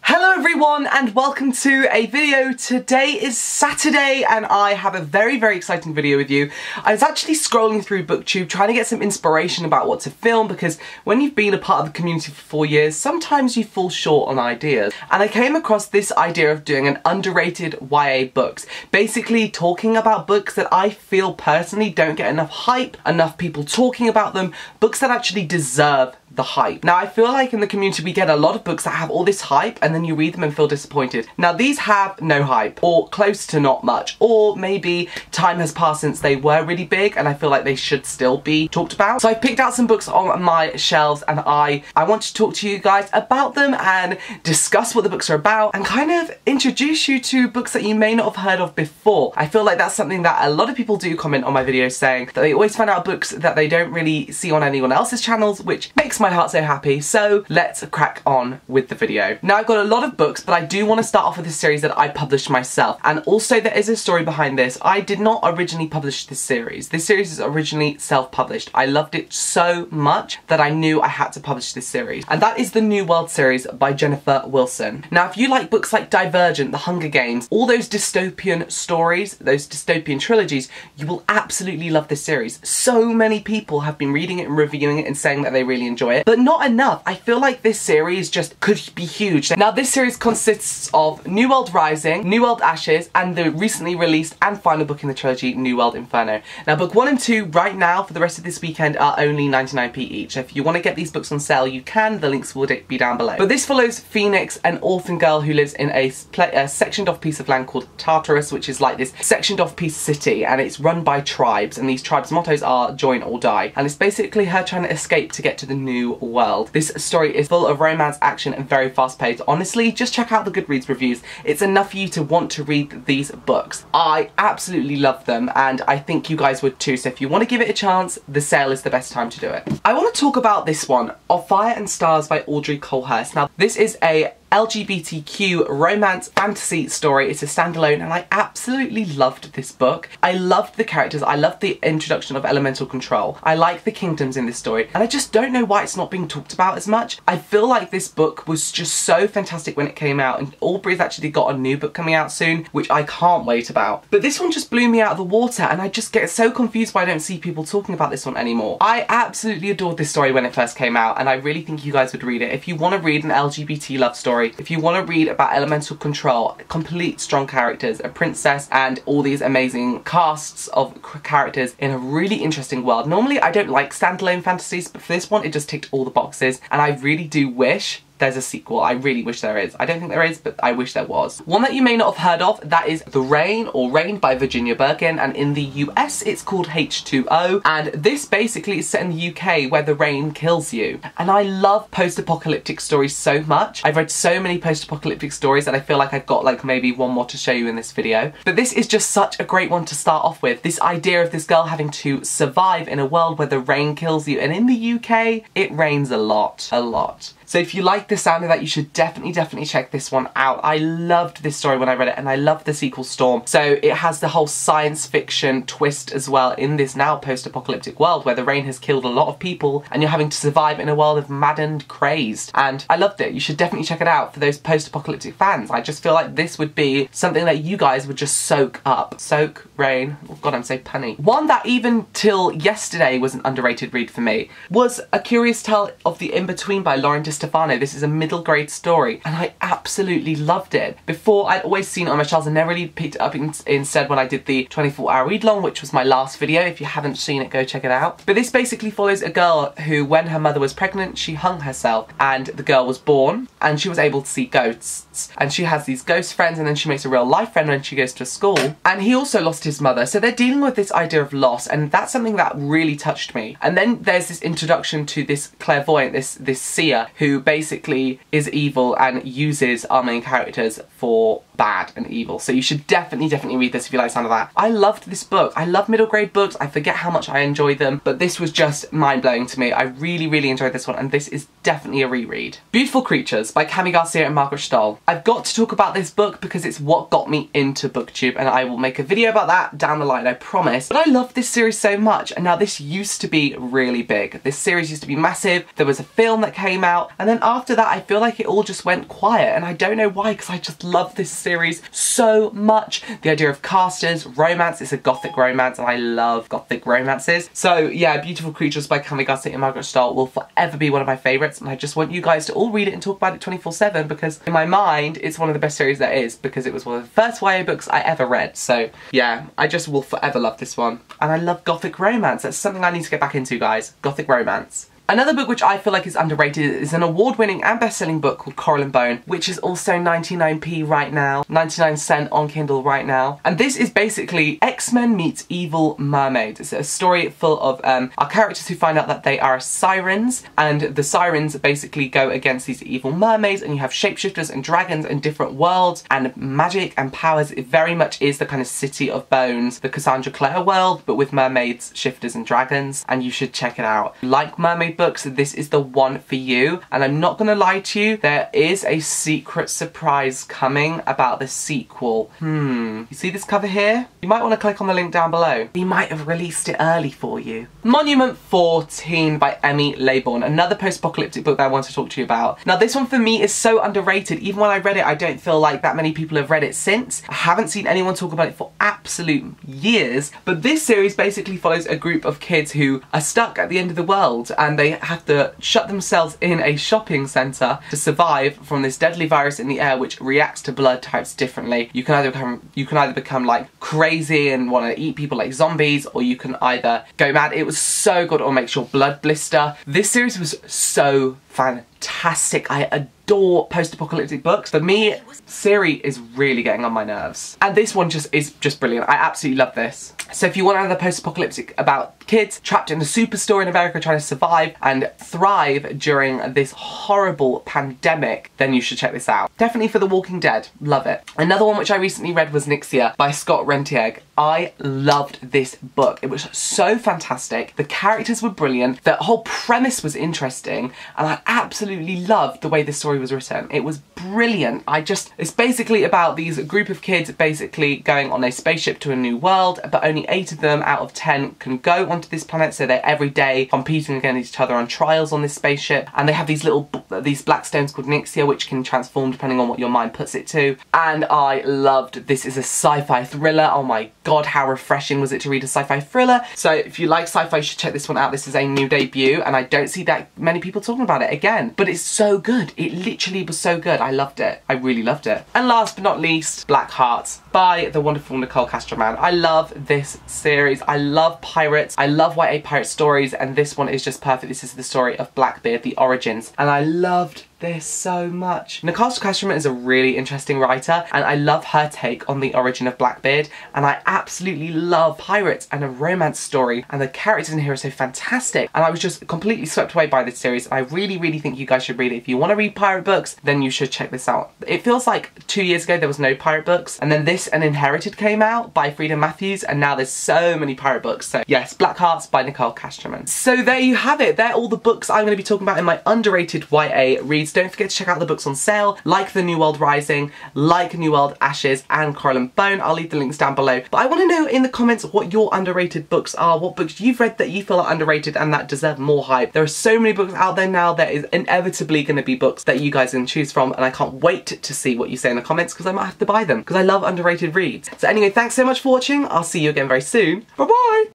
Hello everyone and welcome to a video. Today is Saturday and I have a very exciting video with you. I was actually scrolling through BookTube trying to get some inspiration about what to film, because when you've been a part of the community for 4 years, sometimes you fall short on ideas. And I came across this idea of doing an underrated YA books, basically talking about books that I feel personally don't get enough hype, enough people talking about them, books that actually deserve the hype. Now I feel like in the community we get a lot of books that have all this hype and then you read them and feel disappointed. Now these have no hype, or close to not much, or maybe time has passed since they were really big and I feel like they should still be talked about. So I picked out some books on my shelves and I want to talk to you guys about them and discuss what the books are about and kind of introduce you to books that you may not have heard of before. I feel like that's something that a lot of people do comment on my videos, saying that they always find out books that they don't really see on anyone else's channels, which makes my heart so happy. So let's crack on with the video. Now I've got a lot of books, but I do want to start off with a series that I published myself, and also there is a story behind this. I did not originally publish this series. This series is originally self-published. I loved it so much that I knew I had to publish this series, and that is the New World series by Jennifer Wilson. Now if you like books like Divergent, The Hunger Games, all those dystopian stories, those dystopian trilogies, you will absolutely love this series. So many people have been reading it and reviewing it and saying that they really enjoy it, but not enough. I feel like this series just could be huge. Now this series consists of New World Rising, New World Ashes, and the recently released and final book in the trilogy, New World Inferno. Now book 1 and 2 right now for the rest of this weekend are only 99p each. So if you want to get these books on sale you can, the links will be down below. But this follows Phoenix, an orphan girl who lives in a sectioned off piece of land called Tartarus, which is like this sectioned off piece of city, and it's run by tribes, and these tribes' mottos are join or die, and it's basically her trying to escape to get to the new world. This story is full of romance, action, and very fast paced. Honestly, just check out the Goodreads reviews. It's enough for you to want to read these books. I absolutely love them and I think you guys would too, so if you want to give it a chance, the sale is the best time to do it. I want to talk about this one, Of Fire and Stars by Audrey Colhurst. Now this is a LGBTQ romance fantasy story. It's a standalone and I absolutely loved this book. I loved the characters, I loved the introduction of elemental control. I like the kingdoms in this story and I just don't know why it's not being talked about as much. I feel like this book was just so fantastic when it came out, and Aubrey's actually got a new book coming out soon which I can't wait about. But this one just blew me out of the water and I just get so confused why I don't see people talking about this one anymore. I absolutely adored this story when it first came out and I really think you guys would read it. If you want to read an LGBT love story, if you want to read about elemental control, complete strong characters, a princess, and all these amazing casts of characters in a really interesting world. Normally I don't like standalone fantasies, but for this one it just ticked all the boxes and I really do wish there's a sequel. I really wish there is. I don't think there is, but I wish there was. One that you may not have heard of, that is The Rain, or Rain by Virginia Bergin, and in the US it's called H2O, and this basically is set in the UK where the rain kills you. And I love post-apocalyptic stories so much. I've read so many post-apocalyptic stories that I feel like I've got like maybe one more to show you in this video. But this is just such a great one to start off with. This idea of this girl having to survive in a world where the rain kills you, and in the UK it rains a lot. So if you like the sound of that, you should definitely check this one out. I loved this story when I read it, and I loved the sequel Storm. So it has the whole science fiction twist as well in this now post-apocalyptic world where the rain has killed a lot of people and you're having to survive in a world of maddened, crazed. And I loved it. You should definitely check it out for those post-apocalyptic fans. I just feel like this would be something that you guys would just soak up. Soak, rain. Oh God, I'm so punny. One that even till yesterday was an underrated read for me was A Curious Tale of the Inbetween by Lauren Stefano. This is a middle grade story and I absolutely loved it. Before I'd always seen it on my shelves and never really picked it up instead when I did the 24-hour read long, which was my last video. If you haven't seen it, go check it out. But this basically follows a girl who, when her mother was pregnant, she hung herself and the girl was born and she was able to see ghosts, and she has these ghost friends, and then she makes a real life friend when she goes to school, and he also lost his mother. So they're dealing with this idea of loss, and that's something that really touched me. And then there's this introduction to this clairvoyant, this seer, who basically is evil and uses our main characters for bad and evil. So you should definitely read this if you like the sound of that. I loved this book. I love middle grade books. I forget how much I enjoy them, but this was just mind-blowing to me. I really enjoyed this one, and this is definitely a reread. Beautiful Creatures by Cami Garcia and Margaret Stoll. I've got to talk about this book because it's what got me into BookTube, and I will make a video about that down the line, I promise. But I love this series so much, and now this used to be really big. This series used to be massive. There was a film that came out, and then after that I feel like it all just went quiet, and I don't know why, because I just love this series so much. The idea of casters, romance, it's a gothic romance, and I love gothic romances. So yeah, Beautiful Creatures by Cami Garcia and Margaret Stoll will forever be one of my favourites, and I just want you guys to all read it and talk about it 24/7, because in my mind it's one of the best series there is, because it was one of the first YA books I ever read. So yeah, I just will forever love this one. And I love gothic romance. That's something I need to get back into, guys. Gothic romance. Another book which I feel like is underrated is an award-winning and best-selling book called Coral and Bone, which is also 99p right now, 99¢ on Kindle right now. And this is basically X-Men meets evil mermaids. It's a story full of our characters who find out that they are sirens, and the sirens basically go against these evil mermaids, and you have shapeshifters and dragons in different worlds, and magic and powers. It very much is the kind of City of Bones, the Cassandra Clare world, but with mermaids, shifters and dragons, and you should check it out. Like mermaid books, this is the one for you, and I'm not gonna lie to you, there is a secret surprise coming about the sequel. You see this cover here? You might want to click on the link down below. He might have released it early for you. Monument 14 by Emmy Laybourne, another post-apocalyptic book that I want to talk to you about. Now this one for me is so underrated. Even when I read it, I don't feel like that many people have read it since. I haven't seen anyone talk about it for absolute years, but this series basically follows a group of kids who are stuck at the end of the world, and they have to shut themselves in a shopping centre to survive from this deadly virus in the air which reacts to blood types differently. You can either become like crazy and want to eat people like zombies, or you can either go mad. It was so good, or makes your blood blister. This series was so fantastic. I adore post-apocalyptic books. For me, Siri is really getting on my nerves. And this one is just brilliant. I absolutely love this. So if you want another post-apocalyptic about kids trapped in a superstore in America trying to survive and thrive during this horrible pandemic, then you should check this out. Definitely for The Walking Dead. Love it. Another one which I recently read was NickSIA by Scott Rentier. I loved this book. It was so fantastic. The characters were brilliant. The whole premise was interesting, and I absolutely loved the way the story was written. It was brilliant. It's basically about these group of kids basically going on a spaceship to a new world, but only 8 of them out of 10 can go onto this planet, so they're every day competing against each other on trials on this spaceship, and they have these black stones called NickSIA which can transform depending on what your mind puts it to. And I loved this. Is a sci-fi thriller. Oh my god, how refreshing was it to read a sci-fi thriller. So if you like sci-fi, you should check this one out. This is a new debut, and I don't see that many people talking about it again, but it's so good. It literally was so good. I loved it. I really loved it. And last but not least, Black Hearts by the wonderful Nicole Castroman. I love this series. I love pirates. I love YA pirate stories, and this one is just perfect. This is the story of Blackbeard, the origins, and I loved this so much. Nicole Castroman is a really interesting writer, and I love her take on the origin of Blackbeard, and I absolutely love pirates and a romance story, and the characters in here are so fantastic, and I was just completely swept away by this series. I really, really think you guys should read it. If you want to read pirate books, then you should check this out. It feels like 2 years ago there was no pirate books, and then this and Inherited came out by Freedom Matthews, and now there's so many pirate books. So yes, Black Hearts by Nicole Castroman. So there you have it. They're all the books I'm going to be talking about in my underrated YA reads. Don't forget to check out the books on sale, like The New World Rising, like New World Ashes, and Coral and Bone. I'll leave the links down below. But I want to know in the comments what your underrated books are, what books you've read that you feel are underrated and that deserve more hype. There are so many books out there now. There is inevitably going to be books that you guys can choose from, and I can't wait to see what you say in the comments, because I might have to buy them, because I love underrated reads. So anyway, thanks so much for watching. I'll see you again very soon. Bye bye!